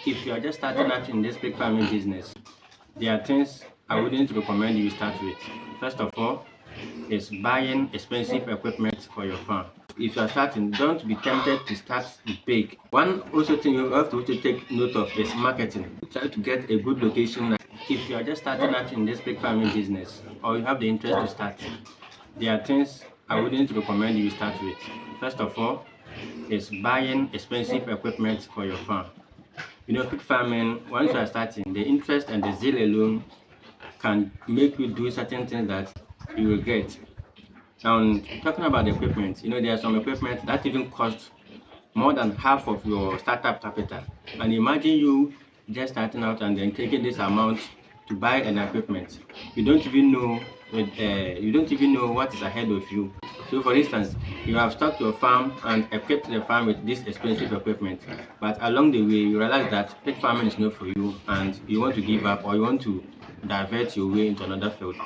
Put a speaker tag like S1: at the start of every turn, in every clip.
S1: If you are just starting out in this pig farming business, there are things I wouldn't recommend you start with. First of all, is buying expensive equipment for your farm. If you are starting, don't be tempted to start big. One also thing you have to take note of is marketing. Try to get a good location. If you are just starting out in this pig farming business, or you have the interest to start, there are things I wouldn't recommend you start with. First of all, is buying expensive equipment for your farm. Pig farming, once you are starting, the interest and the zeal alone can make you do certain things that you regret. And talking about the equipment, there are some equipment that even cost more than half of your startup capital. And imagine you just starting out and then taking this amount to buy an equipment. You don't even know what is ahead of you. So for instance, you have stocked your farm and equipped the farm with this expensive equipment, but along the way you realize that pig farming is not for you and you want to give up, or you want to divert your way into another field.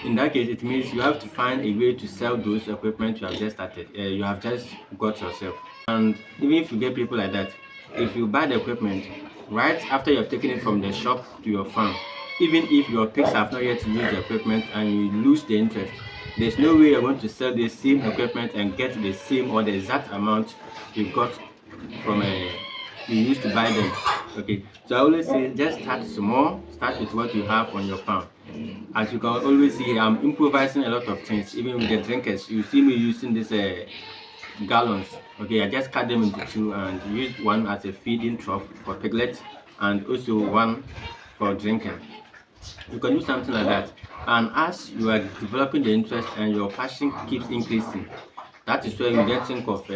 S1: In that case, it means you have to find a way to sell those equipment you have just started, you have just got yourself. And even if you get people like that, if you buy the equipment right after you have taken it from the shop to your farm, even if your pigs have not yet used the equipment and you lose the interest, there's no way you're going to sell the same equipment and get the same or the exact amount you got from you used to buy them. Okay, so I always say just start small, start with what you have on your farm. As you can always see, I'm improvising a lot of things. Even with the drinkers, you see me using this gallons. Okay, I just cut them into two and use one as a feeding trough for piglets and also one for drinking. You can do something like that, and as you are developing the interest and your passion keeps increasing, that is where you then think of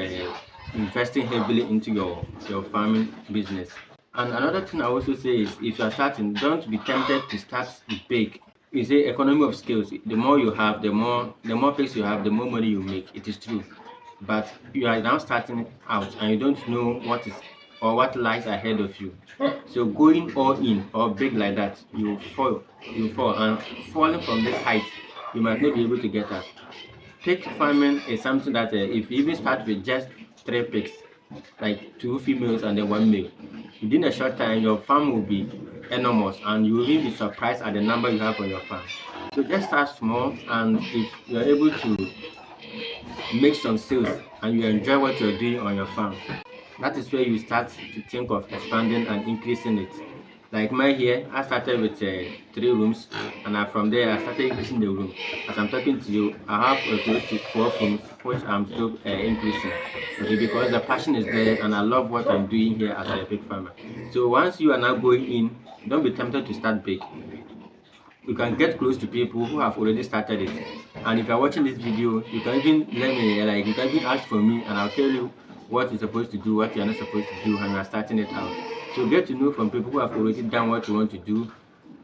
S1: investing heavily into your farming business. And another thing I also say is, if you are starting, don't be tempted to start big. You say economy of scales. The more you have, the more pigs you have, the more money you make. It is true, but you are now starting out and you don't know what is or what lies ahead of you. So going all in or big like that, you fall, and falling from this height, you might not be able to get up. Pig farming is something that if you even start with just 3 pigs, like 2 females and then 1 male, within a short time your farm will be enormous and you will even be surprised at the number you have on your farm. So just start small, and if you are able to make some sales and you enjoy what you're doing on your farm, that is where you start to think of expanding and increasing it. Like mine here, I started with 3 rooms, and from there I started increasing the room. As I'm talking to you, I have close to 12 rooms, which I'm still increasing. Okay, because the passion is there and I love what I'm doing here as a pig farmer. So once you are now going in, don't be tempted to start big. You can get close to people who have already started it, and if you are watching this video, you can even let me, you can even ask for me and I'll tell you what you're supposed to do, what you're not supposed to do, and you're starting it out. So get to know from people who have already done what you want to do,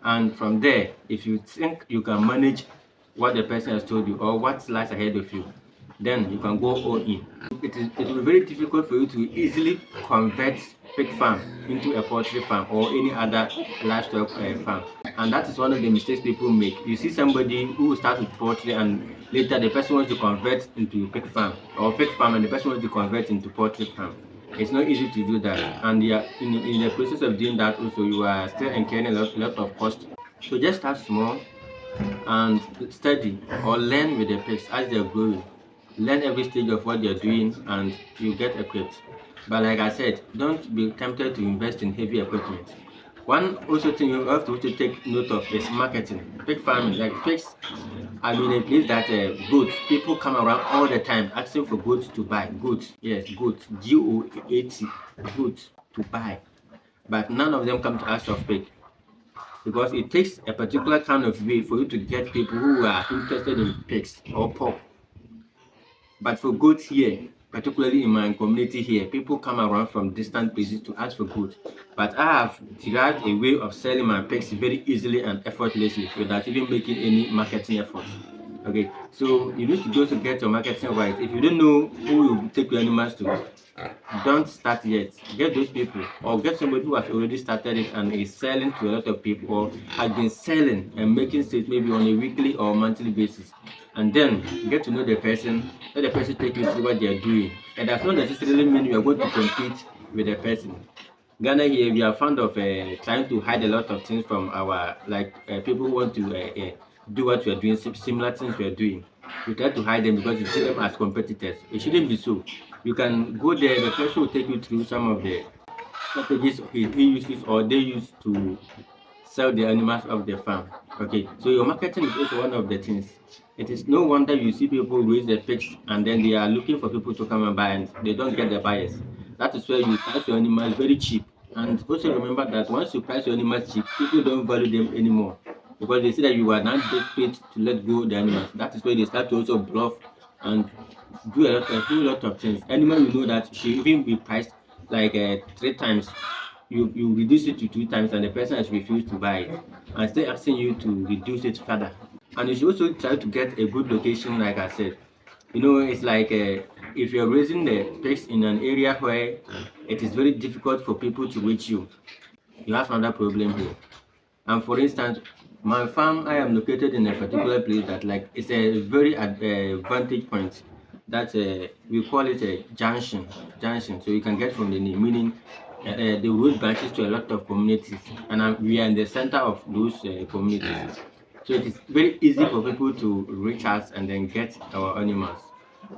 S1: and from there, if you think you can manage what the person has told you or what lies ahead of you, then you can go all in. It will be very difficult for you to easily convert pig farm into a poultry farm or any other livestock farm, and that is one of the mistakes people make. You see somebody who starts with poultry and later the person wants to convert into pig farm, or pig farm and the person wants to convert into poultry farm. It's not easy to do that, and in the process of doing that also you are still incurring a lot of cost. So just start small and study or learn with the pigs as they're growing. Learn every stage of what they're doing and you get equipped. But like I said, don't be tempted to invest in heavy equipment. One also thing you have to take note of is marketing. Pig farming, like pigs, I'm in a place that goats, people come around all the time asking for goats to buy. Goats, yes, goats, G-O-A-T, goats to buy. But none of them come to ask of pig, because it takes a particular kind of way for you to get people who are interested in pigs or pork. But for goats here, particularly in my community here, people come around from distant places to ask for goats. But I have derived a way of selling my pigs very easily and effortlessly without even making any marketing effort. Okay, so you need to go to get your marketing right. If you don't know who you take your animals to, don't start yet. Get those people, or get somebody who has already started it and is selling to a lot of people, or has been selling and making sales maybe on a weekly or monthly basis. And then get to know the person, let the person take you through what they are doing. And does not necessarily mean you are going to compete with the person. Ghana here, we are fond of trying to hide a lot of things from our people who want to do what we are doing, similar things we are doing. We try to hide them because we see them as competitors. It shouldn't be so. You can go there, the person will take you through some of the strategies he uses or they use to sell the animals of the farm. Okay, so your marketing is also one of the things. It is no wonder you see people raise the pigs and then they are looking for people to come and buy and they don't get the buyers. That is where you price your animals very cheap. And also remember that once you price your animals cheap, people don't value them anymore because they see that you are not desperate to let go the animals. That is where they start to also bluff and do a lot of things. Animal you know that should even be priced like 3 times, you reduce it to 2 times and the person has refused to buy it and still asking you to reduce it further. And you should also try to get a good location, like I said. You know, it's like if you're raising the pigs in an area where it is very difficult for people to reach you, you have another problem here. And for instance, my farm, I am located in a particular place that it's a very vantage point. That we call it a junction. So you can get from the name, meaning the road branches to a lot of communities, and we are in the center of those communities. So it is very easy for people to reach us and then get our animals.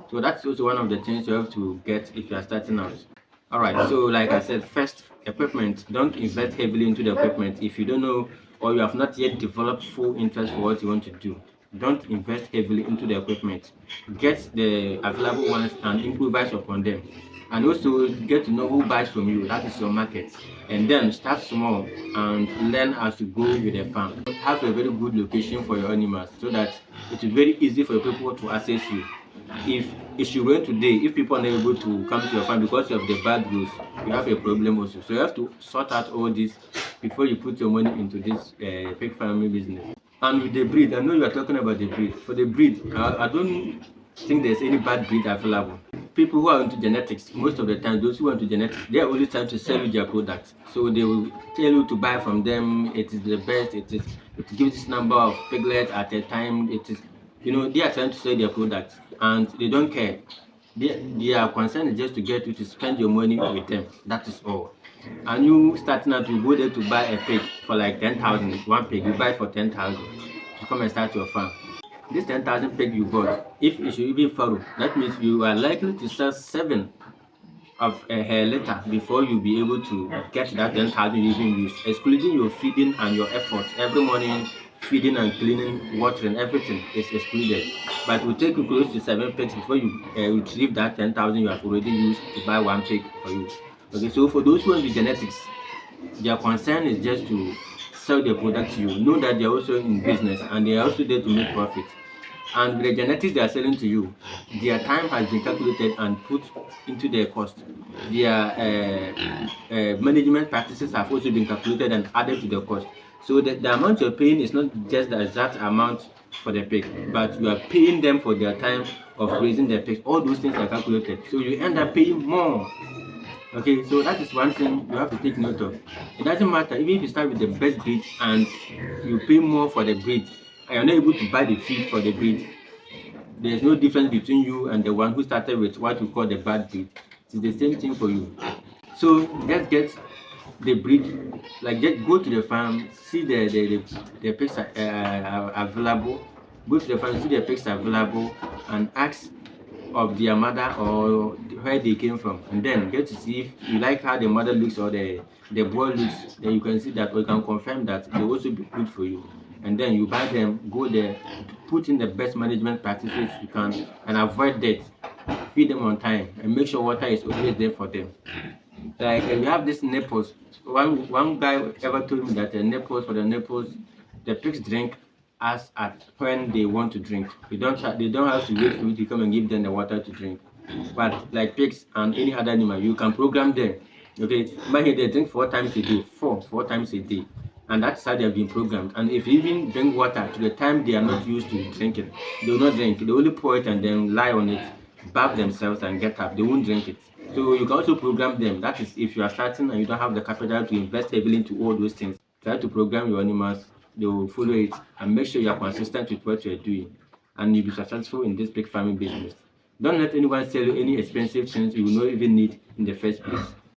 S1: So that's also one of the things you have to get if you are starting out. All right, so like I said, first, equipment. Don't invest heavily into the equipment if you don't know or you have not yet developed full interest for what you want to do. Don't invest heavily into the equipment. Get the available ones and improvise upon them. And also get to know who buys from you. That is your market. And then start small and learn as you go with the farm. Have a very good location for your animals so that it is very easy for people to access you. If you rain today, if people are not able to come to your farm because of the bad rules, you have a problem also. So you have to sort out all this before you put your money into this pig farming business. And with the breed, I know you are talking about the breed. For the breed, I don't think there's any bad breed available. People who are into genetics, most of the time, those who are into genetics, they are only trying to sell you their product. So they will tell you to buy from them. It is the best. It gives this number of piglets at a time. It is, they are trying to sell their product and they don't care. Their concern is just to get you to spend your money with them. That is all. And you starting out, you go there to buy a pig for like 10,000. One pig, you buy it for 10,000 to come and start your farm. This 10,000 pig you bought, if it should even follow, that means you are likely to sell 7 of her later before you be able to get that 10,000 you even use, excluding your feeding and your effort. Every morning, feeding and cleaning, watering, everything is excluded. But it will take you close to 7 pigs before you retrieve that 10,000 you have already used to buy one pig for you. Okay, so for those who want the genetics, their concern is just to sell their product to you. Know that they are also in business and they are also there to make profit. And with the genetics they are selling to you, their time has been calculated and put into their cost. Their management practices have also been calculated and added to the cost. So the amount you're paying is not just the exact amount for the pig, but you are paying them for their time of raising their pigs. All those things are calculated. So you end up paying more. Okay, so that is one thing you have to take note of. It doesn't matter, even if you start with the best breed and you pay more for the breed, and you're not able to buy the feed for the breed, there's no difference between you and the one who started with what we call the bad breed. It's the same thing for you. So just get the breed, just go to the farm, see the pigs are available. Go to the farm, see the pigs available, and ask of their mother or where they came from, and then get to see if you like how the mother looks or the boy looks. Then you can see that, or you can confirm that they will also be good for you, and then you buy them, go there, put in the best management practices you can, and avoid debt. Feed them on time and make sure water is always there for them. Like we have this nipples. One guy ever told me that the nipples, the pigs drink as at when they want to drink. They don't have to wait for you to come and give them the water to drink. But like pigs and any other animal, you can program them. Okay, but here they drink 4 times a day, four times a day, and that's how they have been programmed. And if you even bring water to the time they are not used to drinking, they will not drink. They only pour it and then lie on it, bath themselves and get up. They won't drink it. So you can also program them. That is, if you are starting and you don't have the capital to invest heavily into all those things, try to program your animals. They will follow it and make sure you are consistent with what you are doing, and you'll be successful in this pig farming business. Don't let anyone sell you any expensive things you will not even need in the first place.